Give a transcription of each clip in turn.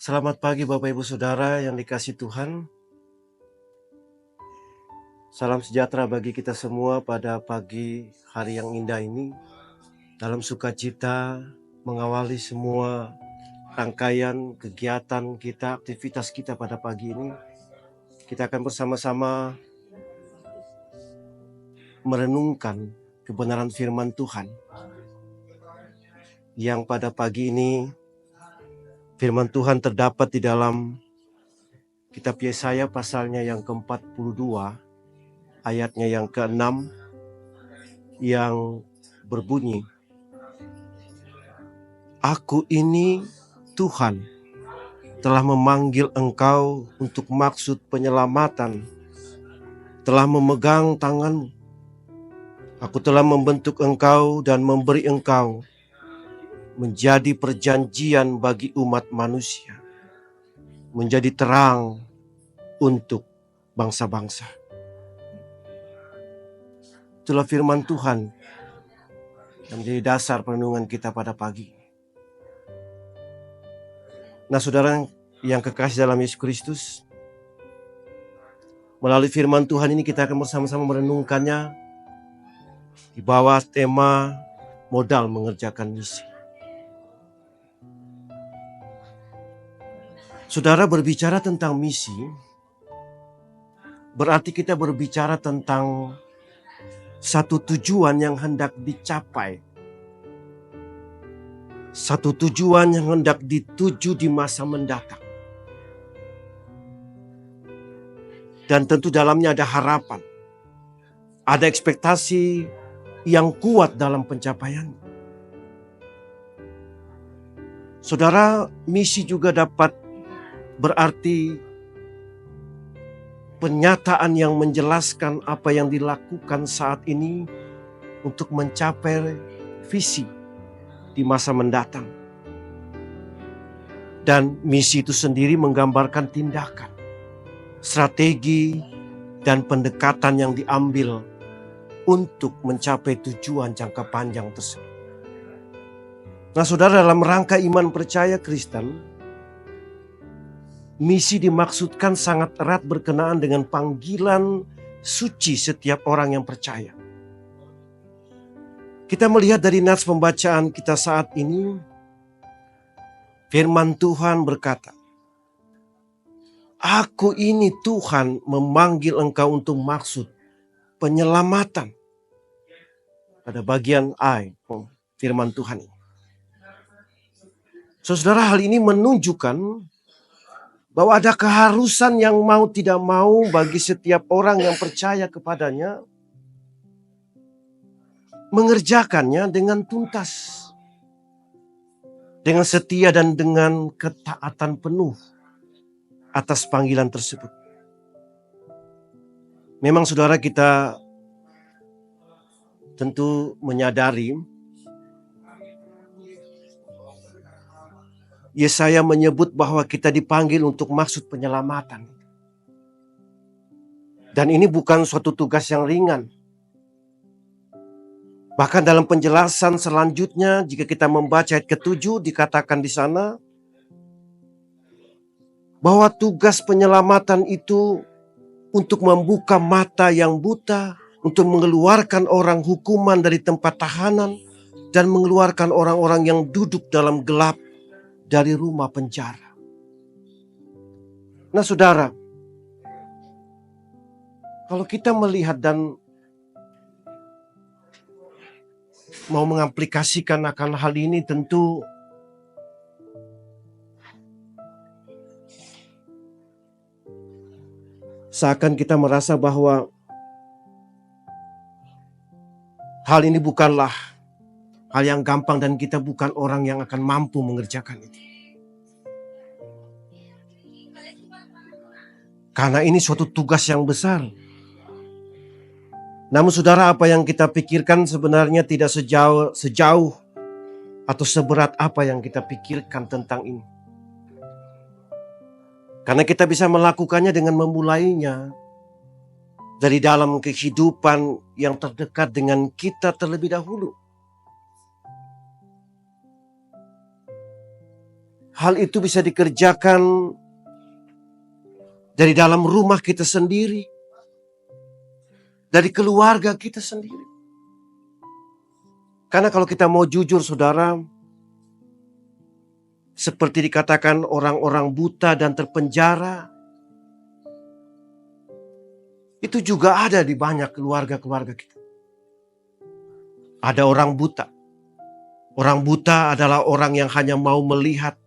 Selamat pagi Bapak Ibu Saudara yang dikasihi Tuhan. Salam sejahtera bagi kita semua pada pagi hari yang indah ini. Dalam sukacita mengawali semua rangkaian kegiatan kita, aktivitas kita pada pagi ini. Kita akan bersama-sama merenungkan kebenaran firman Tuhan. Yang pada pagi ini firman Tuhan terdapat di dalam kitab Yesaya pasalnya yang ke-42, ayatnya yang ke-6, yang berbunyi, "Aku ini Tuhan, telah memanggil engkau untuk maksud penyelamatan, telah memegang tanganmu. Aku telah membentuk engkau dan memberi engkau menjadi perjanjian bagi umat manusia, menjadi terang untuk bangsa-bangsa." Itulah firman Tuhan yang menjadi dasar perenungan kita pada pagi ini. Nah, saudara yang kekasih dalam Yesus Kristus, melalui firman Tuhan ini kita akan bersama-sama merenungkannya di bawah tema modal mengerjakan misi. Saudara, berbicara tentang misi, berarti kita berbicara tentang satu tujuan yang hendak dicapai. Satu tujuan yang hendak dituju di masa mendatang. Dan tentu dalamnya ada harapan. Ada ekspektasi yang kuat dalam pencapaian. Saudara, misi juga dapat berarti penyataan yang menjelaskan apa yang dilakukan saat ini untuk mencapai visi di masa mendatang. Dan misi itu sendiri menggambarkan tindakan, strategi, dan pendekatan yang diambil untuk mencapai tujuan jangka panjang tersebut. Nah, saudara, dalam rangka iman percaya Kristen, misi dimaksudkan sangat erat berkenaan dengan panggilan suci setiap orang yang percaya. Kita melihat dari nats pembacaan kita saat ini, firman Tuhan berkata, "Aku ini Tuhan memanggil engkau untuk maksud penyelamatan." Pada bagian I, firman Tuhan ini. Saudara, hal ini menunjukkan bahwa ada keharusan yang mau tidak mau bagi setiap orang yang percaya kepadanya mengerjakannya dengan tuntas, dengan setia dan dengan ketaatan penuh atas panggilan tersebut. Memang saudara, kita tentu menyadari Yesaya menyebut bahwa kita dipanggil untuk maksud penyelamatan. Dan ini bukan suatu tugas yang ringan. Bahkan dalam penjelasan selanjutnya, jika kita membaca ayat ke-7, dikatakan di sana bahwa tugas penyelamatan itu untuk membuka mata yang buta, untuk mengeluarkan orang hukuman dari tempat tahanan, dan mengeluarkan orang-orang yang duduk dalam gelap dari rumah penjara. Nah, saudara, kalau kita melihat dan mau mengaplikasikan akan hal ini, tentu seakan kita merasa bahwa hal ini bukanlah hal yang gampang dan kita bukan orang yang akan mampu mengerjakan itu. Karena ini suatu tugas yang besar. Namun saudara, apa yang kita pikirkan sebenarnya tidak sejauh atau seberat apa yang kita pikirkan tentang ini. Karena kita bisa melakukannya dengan memulainya dari dalam kehidupan yang terdekat dengan kita terlebih dahulu. Hal itu bisa dikerjakan dari dalam rumah kita sendiri, dari keluarga kita sendiri. Karena kalau kita mau jujur saudara, seperti dikatakan orang-orang buta dan terpenjara, itu juga ada di banyak keluarga-keluarga kita. Ada orang buta. Orang buta adalah orang yang hanya mau melihat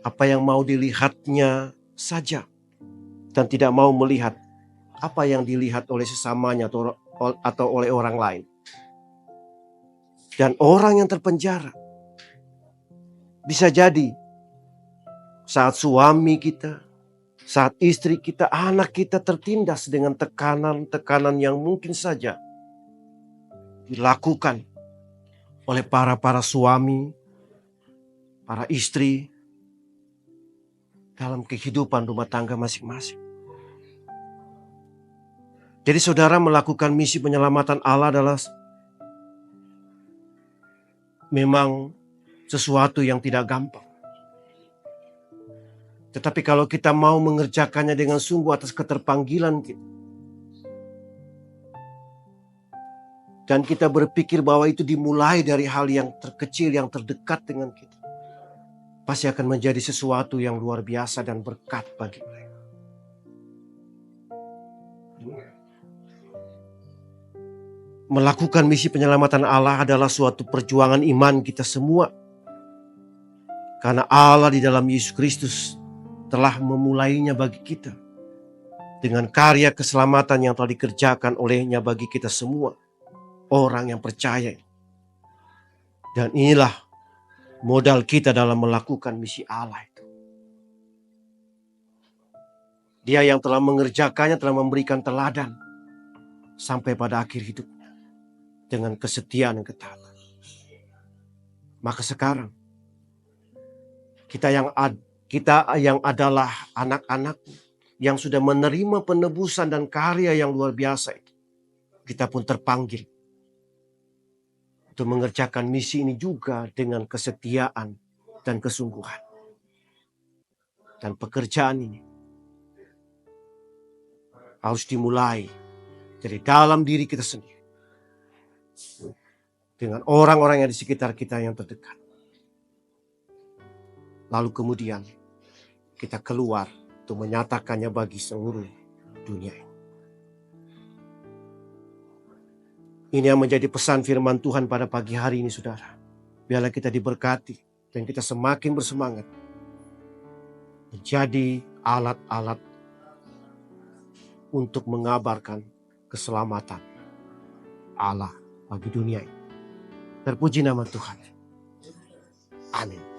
apa yang mau dilihatnya saja, dan tidak mau melihat apa yang dilihat oleh sesamanya atau oleh orang lain. Dan orang yang terpenjara bisa jadi saat suami kita, saat istri kita, anak kita tertindas dengan tekanan-tekanan yang mungkin saja dilakukan oleh para suami, para istri dalam kehidupan rumah tangga masing-masing. Jadi saudara, melakukan misi penyelamatan Allah adalah memang sesuatu yang tidak gampang. Tetapi kalau kita mau mengerjakannya dengan sungguh atas keterpanggilan kita, dan kita berpikir bahwa itu dimulai dari hal yang terkecil, yang terdekat dengan kita, pasti akan menjadi sesuatu yang luar biasa dan berkat bagi mereka. Melakukan misi penyelamatan Allah adalah suatu perjuangan iman kita semua. Karena Allah di dalam Yesus Kristus telah memulainya bagi kita. Dengan karya keselamatan yang telah dikerjakan olehnya bagi kita semua. Orang yang percaya. Dan inilah modal kita dalam melakukan misi Allah itu. Dia yang telah mengerjakannya telah memberikan teladan sampai pada akhir hidupnya. Dengan kesetiaan dan ketaatan. Maka sekarang kita yang adalah anak-anak yang sudah menerima penebusan dan karya yang luar biasa itu, kita pun terpanggil untuk mengerjakan misi ini juga dengan kesetiaan dan kesungguhan. Dan pekerjaan ini harus dimulai dari dalam diri kita sendiri. Dengan orang-orang yang di sekitar kita yang terdekat. Lalu kemudian kita keluar untuk menyatakannya bagi seluruh dunia ini. Ini yang menjadi pesan firman Tuhan pada pagi hari ini saudara. Biarlah kita diberkati dan kita semakin bersemangat. Menjadi alat-alat untuk mengabarkan keselamatan Allah bagi dunia ini. Terpuji nama Tuhan. Amin.